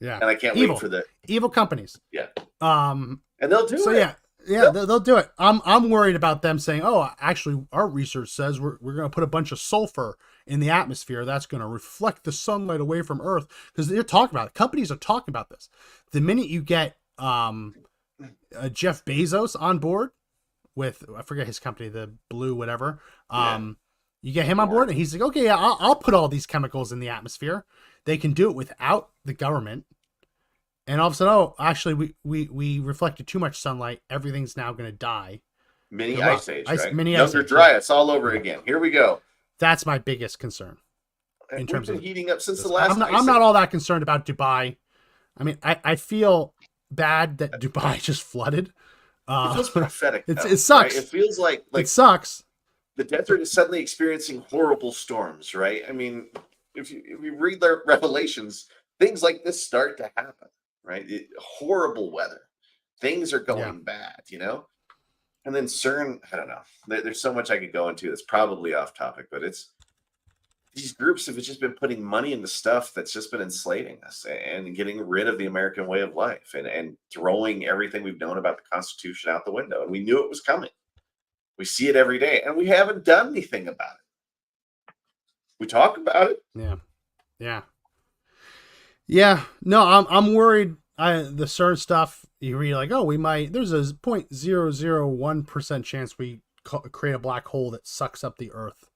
Yeah. And I can't wait for the evil companies. Yeah. And they'll do it. They'll do it. I'm worried about them saying, oh, actually, our research says we're going to put a bunch of sulfur in the atmosphere that's going to reflect the sunlight away from Earth, because they're talking about it. Companies are talking about this. The minute you get Jeff Bezos on board with, I forget his company, the Blue whatever, you get him on board, and he's like, okay, yeah, I'll put all these chemicals in the atmosphere. They can do it without the government. And all of a sudden, oh, actually, we reflected too much sunlight. Everything's now going to die. Mini ice age, right? Mini ice age. Dry us all over again. Here we go. That's my biggest concern. In terms of heating up since the last. I'm not all that concerned about Dubai. I mean, I feel bad that Dubai just flooded. It feels prophetic. It sucks. Right? It feels like it sucks. The desert is suddenly experiencing horrible storms, right? I mean, if you read their revelations, things like this start to happen, right? Horrible weather. Things are going bad, you know? And then CERN, I don't know. There's so much I could go into that's probably off topic, but it's these groups have just been putting money into stuff that's just been enslaving us and getting rid of the American way of life and throwing everything we've known about the Constitution out the window. And we knew it was coming. We see it every day, and we haven't done anything about it. We talk about it. Yeah. No, I'm worried. The CERN stuff, you read like, oh, there's a 0.001% chance we create a black hole that sucks up the Earth.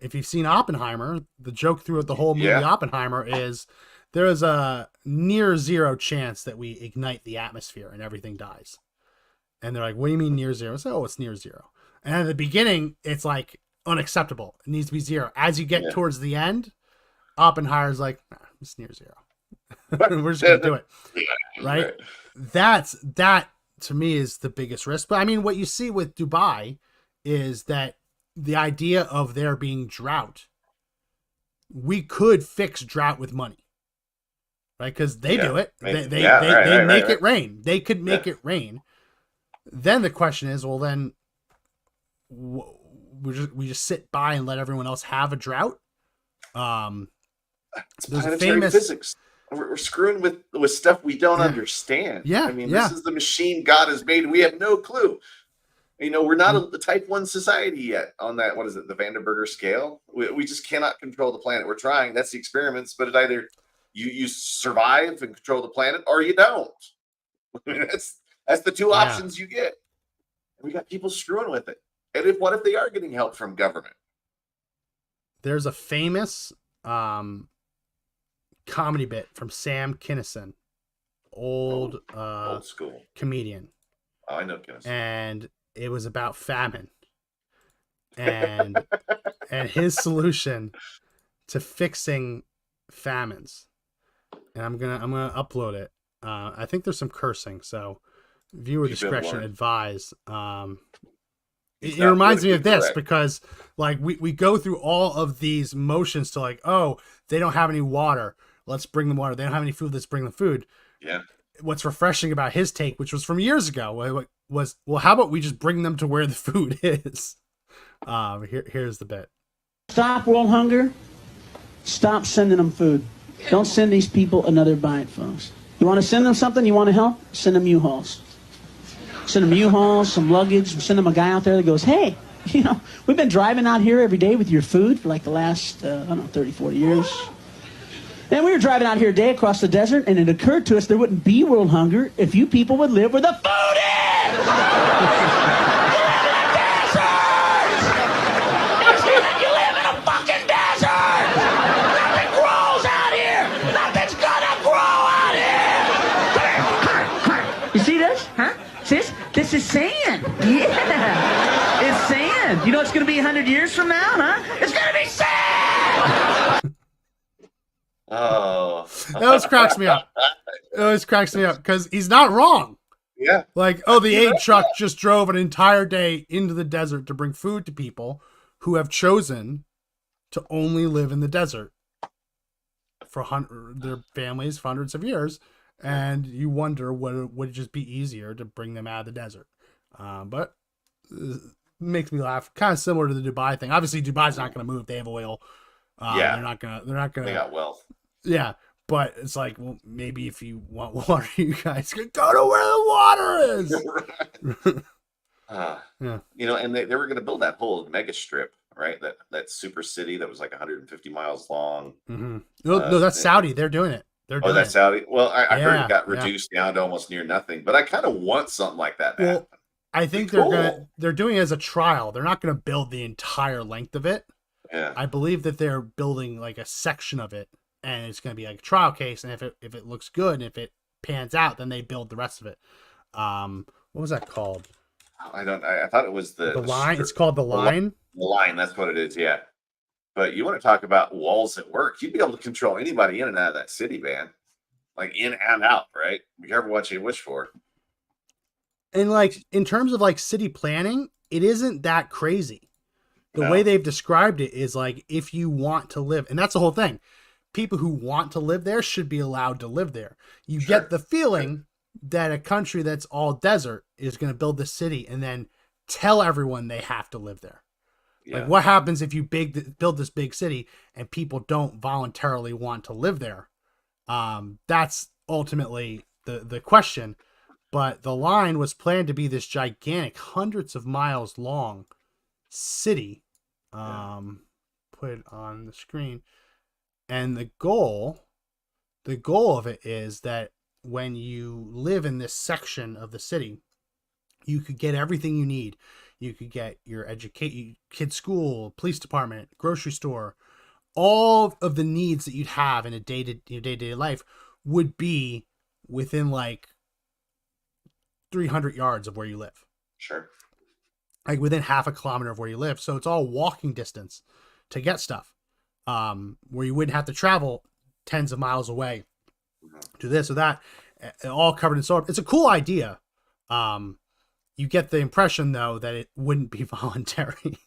If you've seen Oppenheimer, the joke throughout the whole movie Oppenheimer is there is a near zero chance that we ignite the atmosphere and everything dies. And they're like, what do you mean near zero? So, oh, it's near zero. And at the beginning, it's like unacceptable. It needs to be zero. As you get towards the end, Oppenheimer's like, nah, it's near zero. We're just going to do it. Right? That to me is the biggest risk. But I mean, what you see with Dubai is that the idea of there being drought, we could fix drought with money, right? Because they do it. They make it rain. They could make it rain. Then the question is, well, then we just sit by and let everyone else have a drought. There's famous physics. We're screwing with stuff we don't understand. I mean, this is the machine God has made. We have no clue. You know, we're not a type 1 society yet on that. What is it? The Vandenberger scale. We just cannot control the planet. We're trying. That's the experiments. But it either you survive and control the planet, or you don't. I mean, that's the two options you get. And we got people screwing with it. And what if they are getting help from government? There's a famous comedy bit from Sam Kinison, old school comedian. Oh, I know Kinison. And it was about famine and his solution to fixing famines. And I'm gonna upload it. I think there's some cursing, so viewer discretion advised. It reminds me of this because like we go through all of these motions to like, oh, they don't have any water, let's bring them water. They don't have any food, let's bring them food. Yeah. What's refreshing about his take, which was from years ago, was, well, how about we just bring them to where the food is? Here's the bit. Stop world hunger. Stop sending them food. Don't send these people another bite, folks. You want to send them something? You want to help? Send them U-Hauls. Send them U-Hauls, some luggage. Send them a guy out there that goes, hey, you know, we've been driving out here every day with your food for like the last, 30, 40 years. And we were driving out here today across the desert, and it occurred to us there wouldn't be world hunger if you people would live where the food is! You live in a desert! You live in a fucking desert! Nothing grows out here! Nothing's gonna grow out here! You see this? Huh? See this? This is sand. Yeah. It's sand. You know it's gonna be 100 years from now, huh? It's gonna be sand! Oh, that always cracks me up. It always cracks me up because he's not wrong. Yeah. Like, oh, the aid truck just drove an entire day into the desert to bring food to people who have chosen to only live in the desert for their families for hundreds of years. And you wonder, would it just be easier to bring them out of the desert? But it makes me laugh. Kind of similar to the Dubai thing. Obviously, Dubai's not going to move. They have oil. Yeah. They're not gonna. They got wealth. Yeah. But it's like, well, maybe if you want water, you guys can go to where the water is. Yeah. You know, and they were going to build that whole mega strip, right? That super city that was like 150 miles long. Mm-hmm. No, that's Saudi. They're doing it. That's Saudi. Well, I heard it got reduced down to almost near nothing, but I kind of want something like that to happen. I think they're doing it as a trial. They're not going to build the entire length of it. Yeah. I believe that they're building like a section of it. And it's going to be like a trial case, and if it looks good and if it pans out, then they build the rest of it. What was that called? I thought it was the line. It's called the line. The line. That's what it is. Yeah. But you want to talk about walls at work? You'd be able to control anybody in and out of that city, man. Like in and out, right? Be careful what you wish for. And like in terms of like city planning, it isn't that crazy. The way they've described it is like if you want to live, and that's the whole thing. People who want to live there should be allowed to live there. You get the feeling that a country that's all desert is going to build this city and then tell everyone they have to live there. Yeah. Like what happens if you build this big city and people don't voluntarily want to live there? That's ultimately the question. But the line was planned to be this gigantic, hundreds of miles long city. Put it on the screen. And the goal of it is that when you live in this section of the city, you could get everything you need. You could get your kid's school, police department, grocery store, all of the needs that you'd have in a day-to-day life would be within like 300 yards of where you live. Sure. Like within half a kilometer of where you live. So it's all walking distance to get stuff. Where you wouldn't have to travel tens of miles away to this or that, all covered in solar. It's a cool idea. You get the impression though that it wouldn't be voluntary.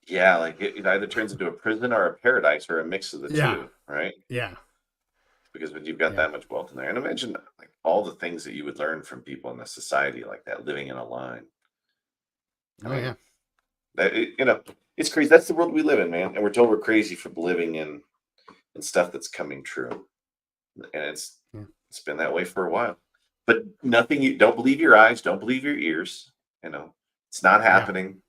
Yeah, like it either turns into a prison or a paradise or a mix of the two, right? Yeah. Because when you've got that much wealth in there, and imagine like all the things that you would learn from people in a society like that, living in a line. It's crazy. That's the world we live in, man. And we're told we're crazy for believing in stuff that's coming true. And it's been that way for a while. But you don't believe your eyes, don't believe your ears. It's not happening.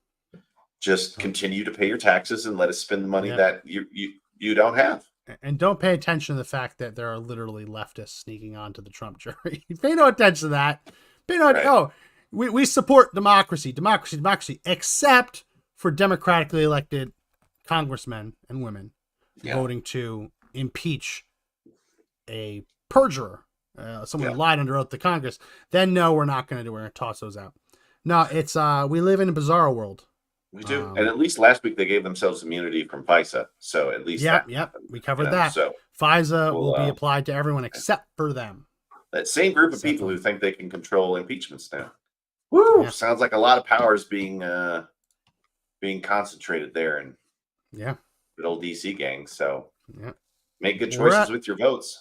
Just continue to pay your taxes and let us spend the money that you don't have. And don't pay attention to the fact that there are literally leftists sneaking onto the Trump jury. Pay no attention to that. We support democracy, except for democratically elected congressmen and women voting to impeach a perjurer, someone who lied under oath to Congress. Then no, we're not going to do. We're going to toss those out. No, it's we live in a bizarre world. We do, and at least last week they gave themselves immunity from FISA. So at least we covered that. So FISA will be applied to everyone except for them. That same group of people who think they can control impeachments now. Woo! Yeah. Sounds like a lot of powers being concentrated there in good old DC gang. So make good choices with your votes.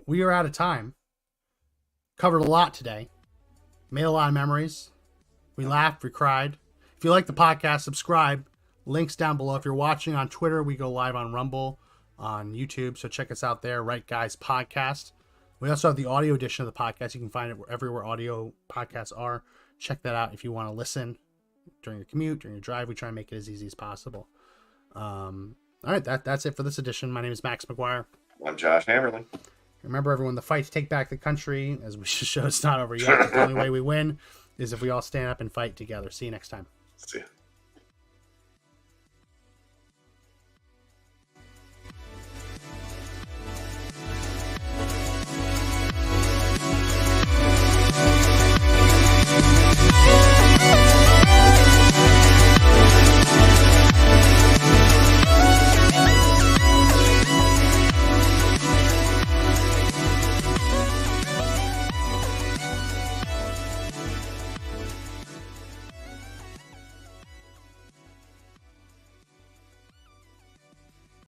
We are out of time. Covered a lot today. Made a lot of memories. We laughed, we cried. If you like the podcast, subscribe. Links down below. If you're watching on Twitter, we go live on Rumble, on YouTube. So check us out there, Right Guys Podcast. We also have the audio edition of the podcast. You can find it everywhere audio podcasts are. Check that out if you want to listen during your commute, during your drive. We try and make it as easy as possible. All right, that's it for this edition. My name is Max McGuire. I'm Josh Hammerling. Remember, everyone, the fight to take back the country, as we show, it's not over yet. The only way we win is if we all stand up and fight together. See you next time. See ya.